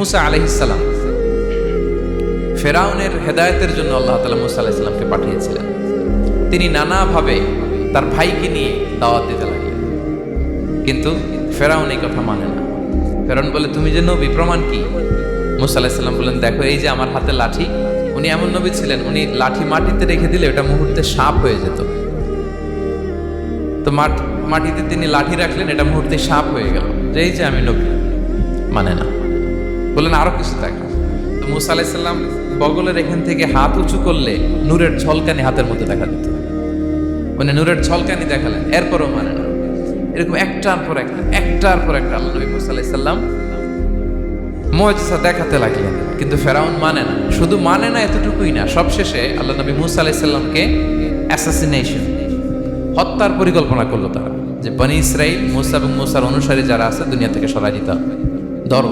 মুসা আলাইহিস সালাম, ফেরাউনের হেদায়েতের জন্য আল্লাহ তাআলা মুসা আলাইহিস সালামকে পাঠিয়েছিলেন। তিনি নানাভাবে তার ভাইকে নিয়ে দাওয়াত দিতে লাগলেন, কিন্তু ফেরাউন এই কথা মানে না। ফেরাউন বলে, তুমি যে নবী, প্রমাণ কি? মুসা আলাইহিস সালাম বলেন, দেখো এই যে আমার হাতে লাঠি। উনি এমন নবী ছিলেন, উনি লাঠি মাটিতে রেখে দিলে ওটা মুহূর্তে সাপ হয়ে যেত। তো মাটিতে তিনি লাঠি রাখলেন, এটা মুহূর্তে সাপ হয়ে গেল, যে এই যে আমি নবী। মানে না, বললেন আরো কিছু দেখো। তো মুসা আলাইহিস সালাম বগলের এখান থেকে হাত উঁচু করলে নূরের ঝলকানি হাতের মধ্যে দেখা দিত। মানে নূরের ঝলকানি দেখালেন, এরপরও মানে না। এরকম একটার পর একটা আল্লাহ নবী মুসা আলাইহিস সালাম মুজিজা দেখাতে লাগলেন, কিন্তু ফেরাউন মানে না। শুধু মানে না এতটুকুই না, সবশেষে আল্লাহ নবী মুসা আলাইহিস সালামকে অ্যাসাসিনেশন, হত্যার পরিকল্পনা করলো তারা, যে বনি ইসরাইল, মুসা এবং মুসার অনুসারী যারা আছে দুনিয়া থেকে সরাই দিতে হবে। ধরো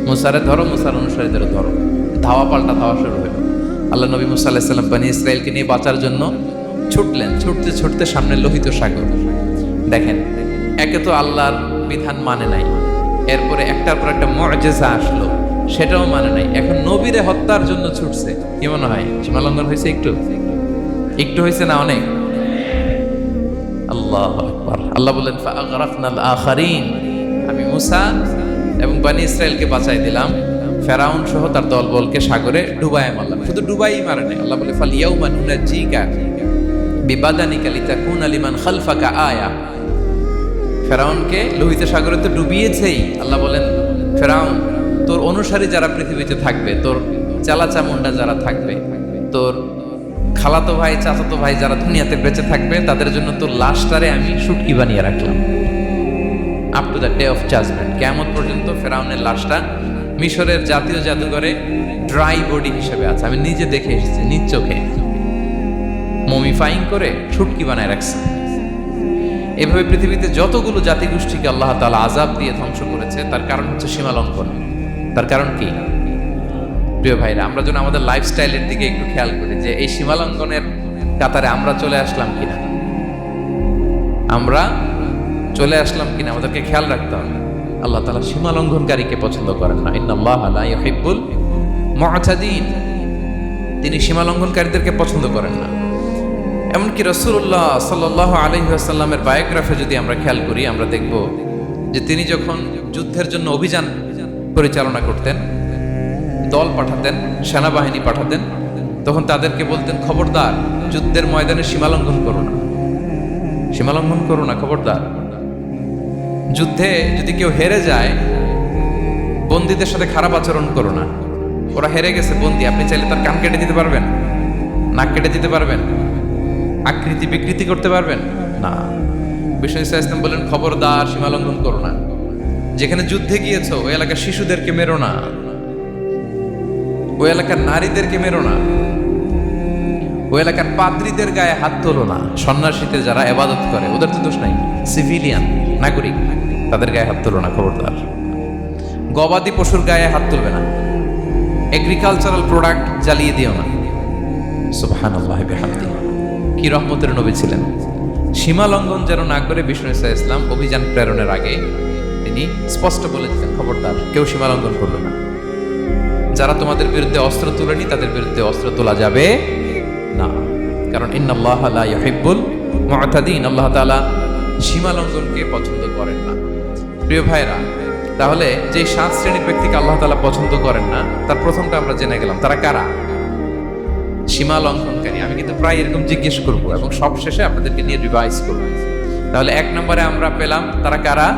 মুসারে, ধরো মুসার অনুসারীদেরও ধরো। ধাওয়া পাল্টা ধাওয়া শুরু হলো। আল্লাহ নবী মুসা আলাইহিস সালাম বনি ইসরাইলকে নিয়ে বাঁচার জন্য ছুটলেন। ছুটতে ছুটতে সামনে লোহিত সাগর। দেখেন, একে তো আল্লাহর বিধান মানে নাই, এরপরে একটার পর একটা মুজিজা আসলো, সেটাও মানে নাই। এখন নবীরে হত্যার জন্য ছুটছে। কি মনে হয় সীমালঙ্ঘন হয়েছে? একটু হয়েছে না অনেক? আল্লাহু আকবার। আল্লাহ বলেন, ফাআগরাকনাল আখারিন, আমি মুসা এবং বনি ইসরাইলকে বাঁচাই দিলাম, ফেরাউন সহ তার দলবলকে সাগরে ডুবায় মারলাম। শুধু ডুবাই মারে নাই, আল্লাহ বলে, ফালিয়াউমা নুনাজ্জিকা বিবাদানিকা লিতাকুনা লিমান খালফাকা আয়া। ফেরাউনকে লোহিত সাগরে তো ডুবিয়েছেই। আল্লাহ বলেন, ফেরাউন, তোর অনুসারী যারা পৃথিবীতে থাকবে, তোর চালাচামুন্ডা যারা থাকবে, তোর খালাতো ভাই, চাচাতো ভাই যারা দুনিয়াতে বেঁচে থাকবে, তাদের জন্য তোর লাশটারে আমি শুটকি বানিয়ে রাখলাম। Up to the day of judgement, কিয়ামত পর্যন্ত ফেরাউনের লাশটা মিশরের জাতীয় জাদুঘরে ড্রাই বডি হিসেবে আছে। আমি নিজে দেখে এসেছি, নিজ চোখে মমিফাইং করে শুটকি বানায় রাখছে। এভাবে পৃথিবীতে যতগুলো জাতিগোষ্ঠীকে আল্লাহ তাআলা আযাব দিয়ে ধ্বংস করেছে, তার কারণ হচ্ছে সীমালঙ্ঘন। তার কারণ কি? প্রিয় ভাইরা, আমরা যেন আমাদের লাইফস্টাইলের দিকে একটু খেয়াল করি, যে এই সীমালঙ্ঘনের কাতারে আমরা চলে আসলাম কিনা, আমাদেরকে খেয়াল রাখতে হবে। আল্লাহ তাআলা সীমালঙ্ঘনকারীকে পছন্দ করেন না। ইন্নাল্লাহা লা ইউহিব্বুল মু'তাদিন, তিনি সীমালঙ্ঘনকারীদেরকে পছন্দ করেন না। এমনকি রাসূলুল্লাহ সাল্লাল্লাহু আলাইহি ওয়াসাল্লামের বায়োগ্রাফি যদি আমরা খেয়াল করি, আমরা দেখব যে তিনি যখন যুদ্ধের জন্য অভিযান পরিচালনা করতেন, দল পাঠাতেন, সেনাবাহিনী পাঠাতেন, তখন তাদেরকে বলতেন, খবরদার, যুদ্ধের ময়দানে সীমালঙ্ঘন করো না, খবরদার। যুদ্ধে যদি কেউ হেরে যায়, বন্দীদের সাথে খারাপ আচরণ করো না। ওরা হেরে গেছে বন্দী, আপনি চাইলে তার কান কেটে দিতে পারবেন, নাক কেটে দিতে পারবেন, আকৃতি বিকৃতি করতে পারবেন না। বিষ্ণু ইসলাম বলেন, খবরদার, সীমালঙ্ঘন করো না। যেখানে যুদ্ধে গিয়েছো, ওই এলাকার শিশুদেরকে মেরো না, ওই এলাকার নারীদেরকে মেরো না, ওই এলাকার পাদ্রীদের গায়ে হাত তোলো না। সন্ন্যাসীতে যারা ইবাদত করে, ওদের তো দোষ নাই, সিভিলিয়ান নাগরিক, তাদের গায়ে হাত তোলো না, খবরদার। গবাদি পশুর গায়ে হাত তুলবে না, এগ্রিকালচারাল প্রোডাক্ট জ্বালিয়ে দিও না। সুবহানাল্লাহি বিহামদিহি, কি রহমতের নবী ছিলেন। সীমা লঙ্ঘন যেন না করে বিষ্ণু ইসলাম অভিযান প্রেরণের আগে তিনি স্পষ্ট বলে দিতেন, খবরদার, কেউ সীমা লঙ্ঘন করলো না। যারা তোমাদের বিরুদ্ধে অস্ত্র তোলেনি, তাদের বিরুদ্ধে অস্ত্র তোলা যাবে না, কারণ ইন্নাল্লাহা লা ইউহিব্বুল মু'তাদিন, আল্লাহ তাআলা সীমা লঙ্ঘনকে পছন্দ করেন না। প্রিয় ভাইরা, তাহলে যে 7 শ্রেণীর ব্যক্তিকে আল্লাহ তাআলা পছন্দ করেন না, তার প্রথমটা আমরা জেনে গেলাম। তারা কারা? সীমা লঙ্ঘনকারী। আমি কিন্তু প্রায় এরকম জিজ্ঞেস করবো এবং সবশেষে আপনাদেরকে নিয়ে রিভাইজ করবো। তাহলে 1 নম্বরে আমরা পেলাম তারা কারা?